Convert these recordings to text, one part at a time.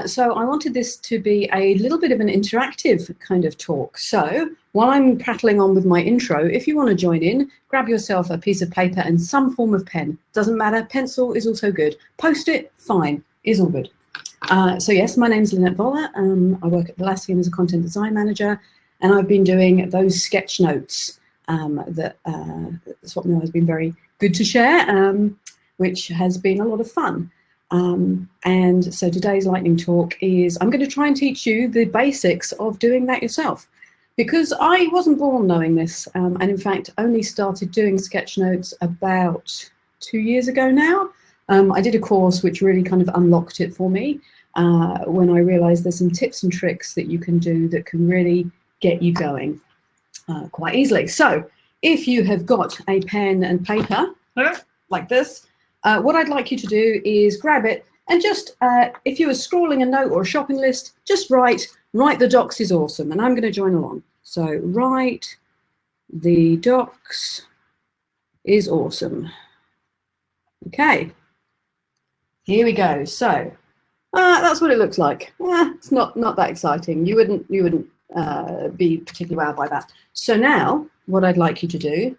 So I wanted this to be a little bit of an interactive kind of talk. So while I'm prattling on with my intro, if you want to join in, grab yourself a piece of paper and some form of pen. Doesn't matter, pencil is also good. Post-it, fine, is all good. So yes, my name's Linette Voller. I work at Atlassian as a content design manager, and I've been doing those sketch notes that Swapnil has been very good to share, which has been a lot of fun. And so today's lightning talk is I'm going to try and teach you the basics of doing that yourself, because I wasn't born knowing this, and in fact only started doing sketch notes about 2 years ago now. I did a course which really kind of unlocked it for me when I realized there's some tips and tricks that you can do that can really get you going quite easily. So if you have got a pen and paper like this, what I'd like you to do is grab it and just, if you were scrolling a note or a shopping list, just write the docs is awesome, and I'm going to join along. So write the docs is awesome. Okay, here we go. So that's what it looks like. It's not that exciting. You wouldn't be particularly wowed by that. So now what I'd like you to do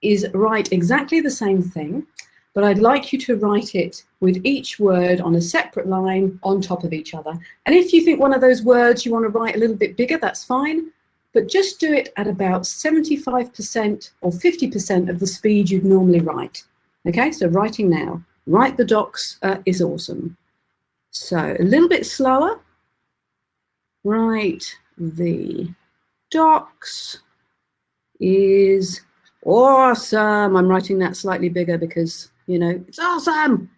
is write exactly the same thing, but I'd like you to write it with each word on a separate line on top of each other. And if you think one of those words you want to write a little bit bigger, that's fine, but just do it at about 75% or 50% of the speed you'd normally write. Okay, so writing now. Write the docs is awesome. So a little bit slower. Write the docs is awesome. I'm writing that slightly bigger because, you know, it's awesome.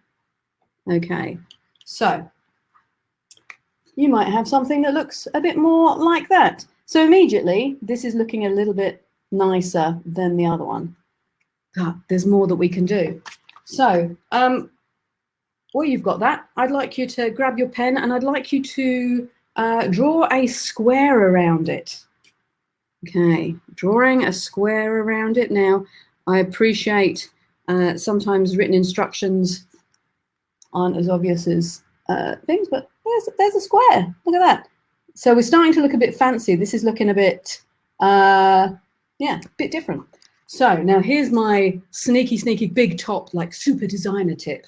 Okay, so you might have something that looks a bit more like that. So immediately, this is looking a little bit nicer than the other one. But there's more that we can do. So, well, you've got that. I'd like you to grab your pen and I'd like you to draw a square around it. Okay, drawing a square around it. Now, I appreciate sometimes written instructions aren't as obvious as things, but there's a square. Look at that. So we're starting to look a bit fancy. This is looking a bit, yeah, a bit different. So now here's my sneaky big top, like super designer tip.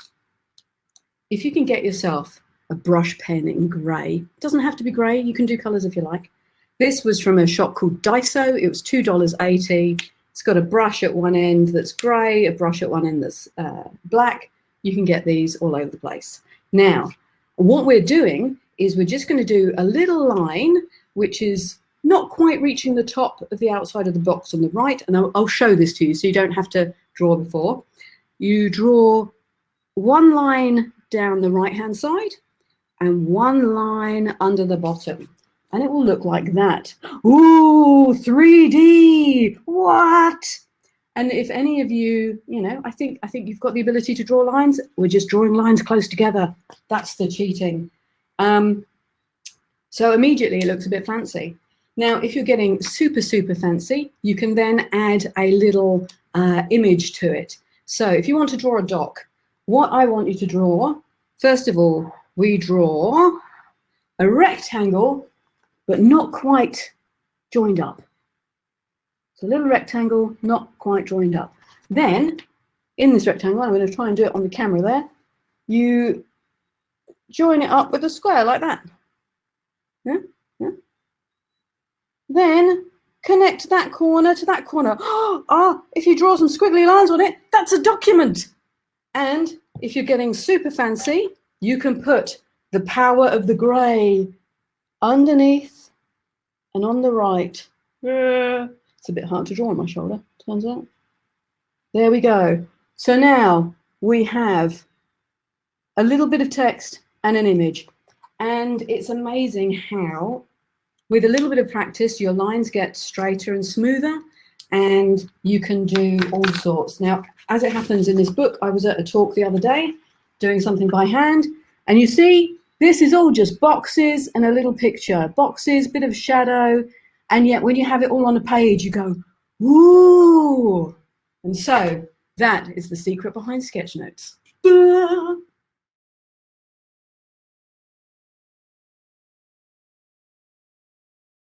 If you can get yourself a brush pen in grey, it doesn't have to be grey, you can do colours if you like. This was from a shop called Daiso. It was $2.80. It's got a brush at one end that's grey, a brush at one end that's black. You can get these all over the place. Now, what we're doing is we're just going to do a little line which is not quite reaching the top of the outside of the box on the right, and I'll show this to you so you don't have to draw before. You draw one line down the right-hand side and one line under the bottom, and it will look like that. Ooh, 3D, what? And if any of you, you know, I think you've got the ability to draw lines. We're just drawing lines close together. That's the cheating. So immediately it looks a bit fancy. Now, if you're getting super fancy, you can then add a little image to it. So if you want to draw a doc, what I want you to draw, first of all, we draw a rectangle, but not quite joined up. It's a little rectangle, not quite joined up. Then, in this rectangle, I'm going to try and do it on the camera there, you join it up with a square like that. Yeah? Yeah. Then connect that corner to that corner. Oh, if you draw some squiggly lines on it, that's a document. And if you're getting super fancy, you can put the power of the grey underneath and on the right. It's a bit hard to draw on my shoulder, turns out. There we go. So now we have a little bit of text and an image. And it's amazing how, with a little bit of practice, your lines get straighter and smoother, and you can do all sorts. Now, as it happens in this book, I was at a talk the other day doing something by hand, and you see, this is all just boxes and a little picture. Boxes, bit of shadow, and yet when you have it all on a page, you go, woo! And so that is the secret behind sketch notes.